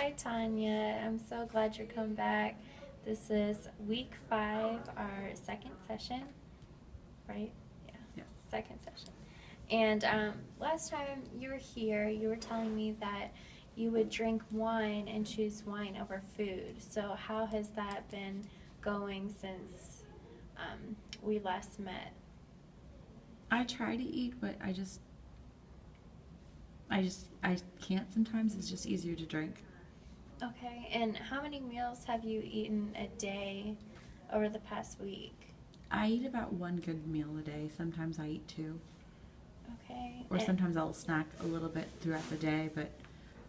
Hi, Tanya. I'm so glad you're coming back. This is week 5, our second session, right? Yeah, Yes. second session. And last time you were here, you were telling me that you would drink wine and choose wine over food. So, how has that been going since we last met? I try to eat, but I can't sometimes. It's just easier to drink. Okay, and how many meals have you eaten a day over the past week? I eat about one good meal a day. Sometimes I eat two. Okay, Or sometimes I'll snack a little bit throughout the day, but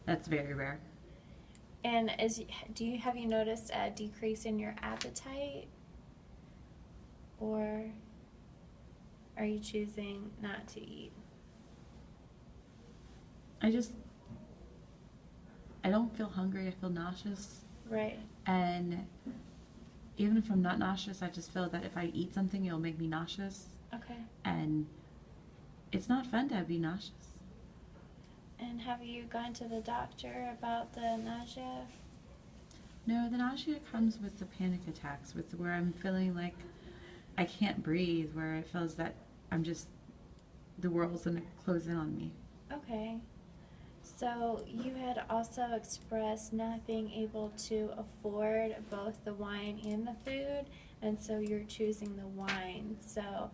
that's very rare. and have you noticed a decrease in your appetite, or are you choosing not to eat? I just I don't feel hungry. I feel nauseous. Right. And even if I'm not nauseous, I just feel that if I eat something, it'll make me nauseous. Okay. And it's not fun to be nauseous. And have you gone to the doctor about the nausea? No, the nausea comes with the panic attacks, with where I'm feeling like I can't breathe, where it feels that the world's gonna close in on me. Okay. So you had also expressed not being able to afford both the wine and the food, and so you're choosing the wine. So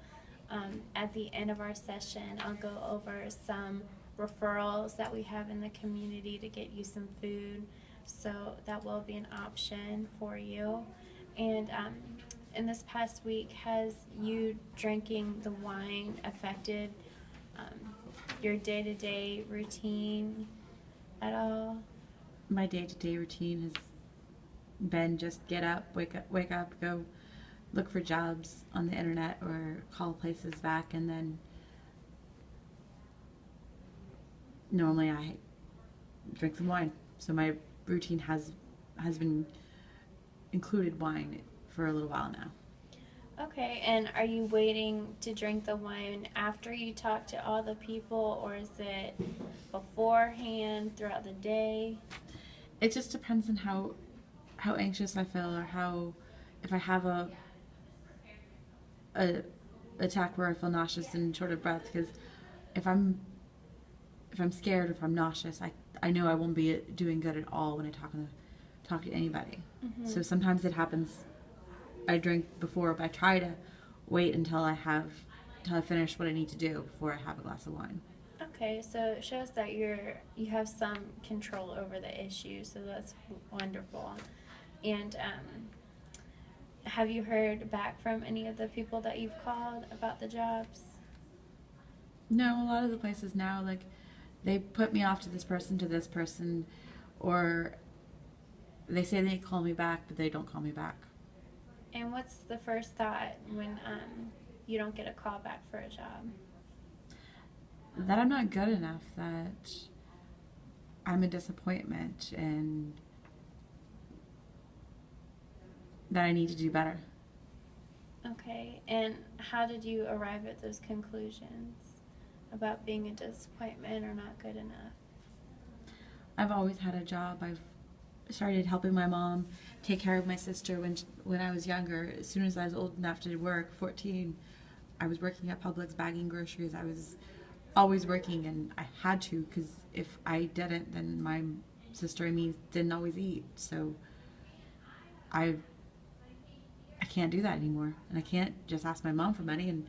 at the end of our session, I'll go over some referrals that we have in the community to get you some food. So that will be an option for you. And in this past week, has you drinking the wine affected your day-to-day routine at all? My day-to-day routine has been just get up, wake up, go look for jobs on the internet or call places back, and then normally I drink some wine. So my routine has been included wine for a little while now. Okay, and are you waiting to drink the wine after you talk to all the people, or is it beforehand, throughout the day? It just depends on how anxious I feel, or how if I have a attack where I feel nauseous and short of breath. Because if I'm if I'm scared, if I'm nauseous, I know I won't be doing good at all when I talk to anybody. Mm-hmm. So sometimes it happens. I drink before, but I try to wait until I finish what I need to do before I have a glass of wine. Okay, so it shows that you have some control over the issue, so that's wonderful. And have you heard back from any of the people that you've called about the jobs? No, a lot of the places now, like, they put me off to this person, or they say they call me back, but they don't call me back. And what's the first thought when you don't get a call back for a job? That I'm not good enough, that I'm a disappointment, and that I need to do better. Okay, and how did you arrive at those conclusions about being a disappointment or not good enough? I've always had a job. I've started helping my mom take care of my sister when I was younger. As soon as I was old enough to work, 14, I was working at Publix bagging groceries. I was always working, and I had to, because if I didn't, then my sister and me didn't always eat. So I I can't do that anymore, and I can't just ask my mom for money, and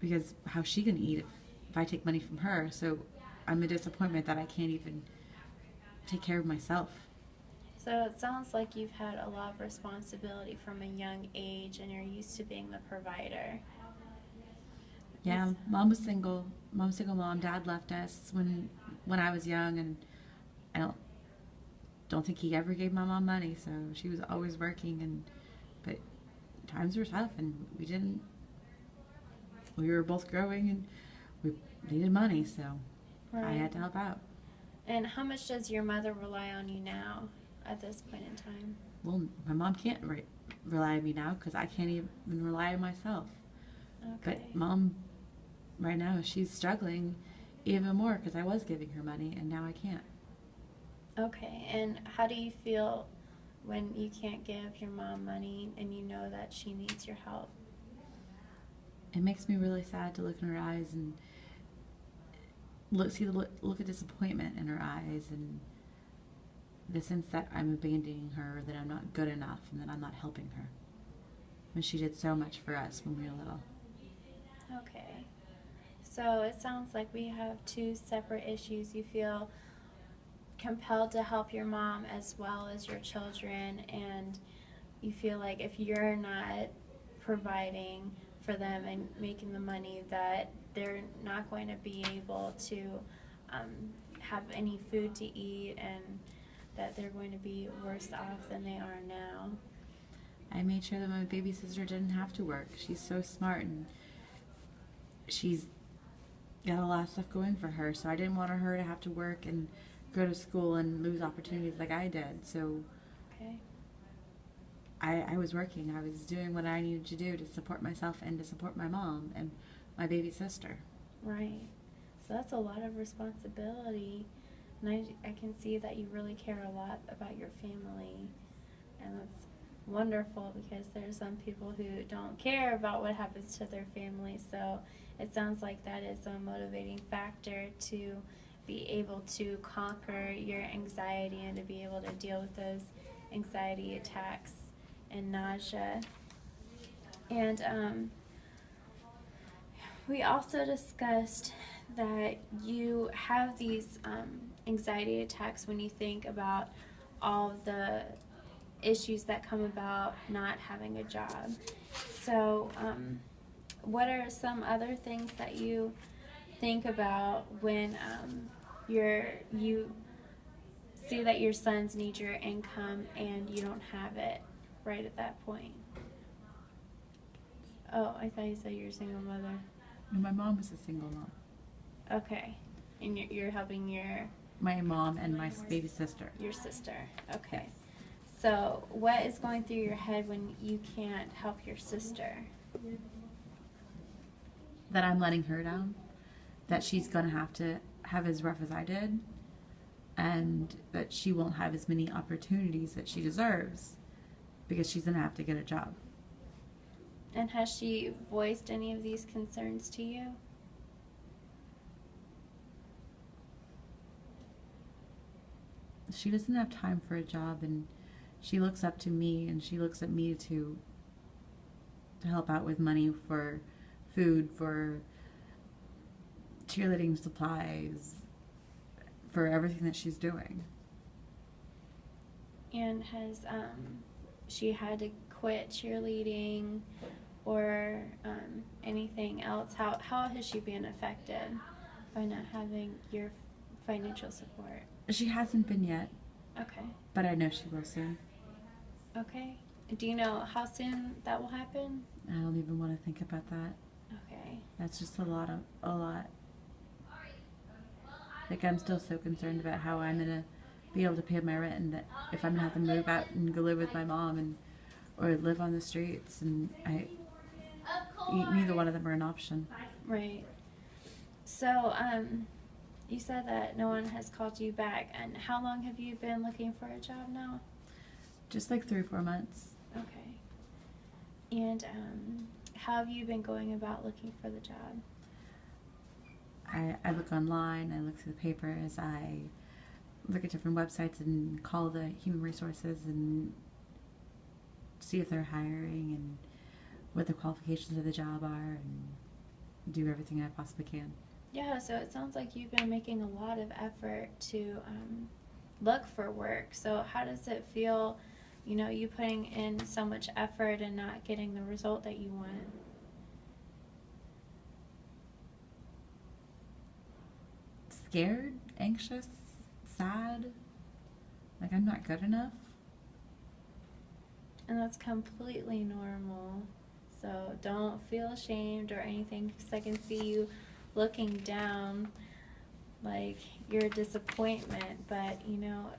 because how's she gonna eat if I take money from her? So I'm a disappointment that I can't even take care of myself. So it sounds like you've had a lot of responsibility from a young age and you're used to being the provider. Yeah, mom was single. Mom's single mom. Dad left us when I was young, and I don't think he ever gave my mom money. So she was always working, but times were tough, and we didn't. We were both growing, and we needed money, so I Right. had to help out. And how much does your mother rely on you now at this point in time? Well, my mom can't rely on me now because I can't even rely on myself. Okay. But mom, right now, she's struggling even more because I was giving her money, and now I can't. Okay, and how do you feel when you can't give your mom money and you know that she needs your help? It makes me really sad to look in her eyes and look at disappointment in her eyes, and the sense that I'm abandoning her, that I'm not good enough, and that I'm not helping her. When she did so much for us when we were little. Okay, so it sounds like we have two separate issues. You feel compelled to help your mom as well as your children, and you feel like if you're not providing for them and making the money, that they're not going to be able to have any food to eat, and that they're going to be worse off than they are now. I made sure that my baby sister didn't have to work. She's so smart, and she's got a lot of stuff going for her, so I didn't want her to have to work and go to school and lose opportunities like I did. So Okay. I was working. I was doing what I needed to do to support myself and to support my mom and my baby sister. Right. So that's a lot of responsibility. And I can see that you really care a lot about your family. And that's wonderful, because there's some people who don't care about what happens to their family. So it sounds like that is a motivating factor to be able to conquer your anxiety and to be able to deal with those anxiety attacks and nausea. And we also discussed that you have these anxiety attacks when you think about all of the issues that come about not having a job. So, what are some other things that you think about when you see that your sons need your income and you don't have it right at that point? Oh, I thought you said you're a single mother. No, my mom was a single mom. Okay, and you're helping My mom and my baby sister. your sister. Okay. So, what is going through your head when you can't help your sister? That I'm letting her down. That she's going to have as rough as I did. And that she won't have as many opportunities that she deserves. Because she's going to have to get a job. And has she voiced any of these concerns to you? She doesn't have time for a job, and she looks up to me, and she looks at me to help out with money for food, for cheerleading supplies, for everything that she's doing. And has she had to quit cheerleading or anything else? How has she been affected by not having your financial support? She hasn't been yet, Okay. but I know she will soon. Okay. Do you know how soon that will happen? I don't even want to think about that. Okay. That's just a lot. Like, I'm still so concerned about how I'm gonna be able to pay my rent, and that if I'm gonna have to move out and go live with my mom or live on the streets, and neither one of them are an option. Right. So, you said that no one has called you back, and how long have you been looking for a job now? Just like 3 or 4 months. Okay. And how have you been going about looking for the job? I look online, I look through the papers, I look at different websites and call the human resources and see if they're hiring and what the qualifications of the job are, and do everything I possibly can. Yeah, so it sounds like you've been making a lot of effort to look for work. So how does it feel, you putting in so much effort and not getting the result that you want? Scared, anxious, sad, like I'm not good enough. And that's completely normal. So don't feel ashamed or anything, because I can see you looking down like your disappointment. But,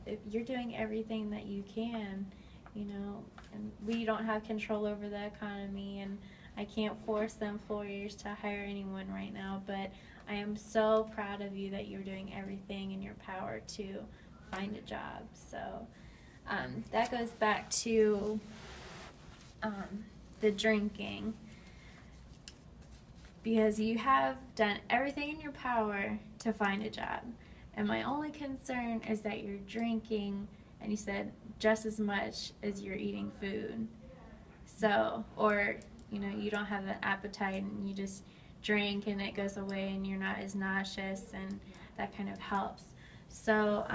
if you're doing everything that you can, and we don't have control over the economy, and I can't force the employers to hire anyone right now, but I am so proud of you that you're doing everything in your power to find a job. So that goes back to the drinking, because you have done everything in your power to find a job. And my only concern is that you're drinking, and you said just as much as you're eating food. So, or, you know, you don't have an appetite and you just drink and it goes away and you're not as nauseous, and that kind of helps. So,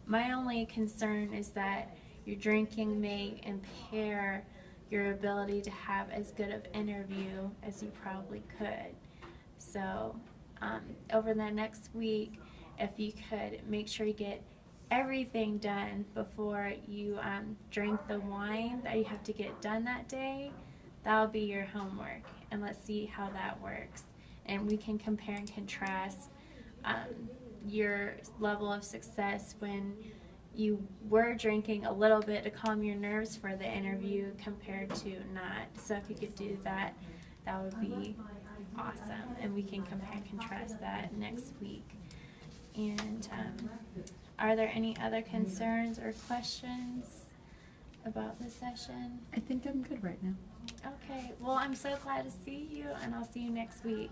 my only concern is that your drinking may impair your ability to have as good of interview as you probably could. So, over the next week, if you could make sure you get everything done before you drink the wine that you have to get done that day, that'll be your homework, and let's see how that works. And we can compare and contrast your level of success when you were drinking a little bit to calm your nerves for the interview compared to not. So if you could do that, that would be awesome, and we can compare and contrast that next week. And are there any other concerns or questions about the session? I think I'm good right now. Okay, well, I'm so glad to see you, and I'll see you next week.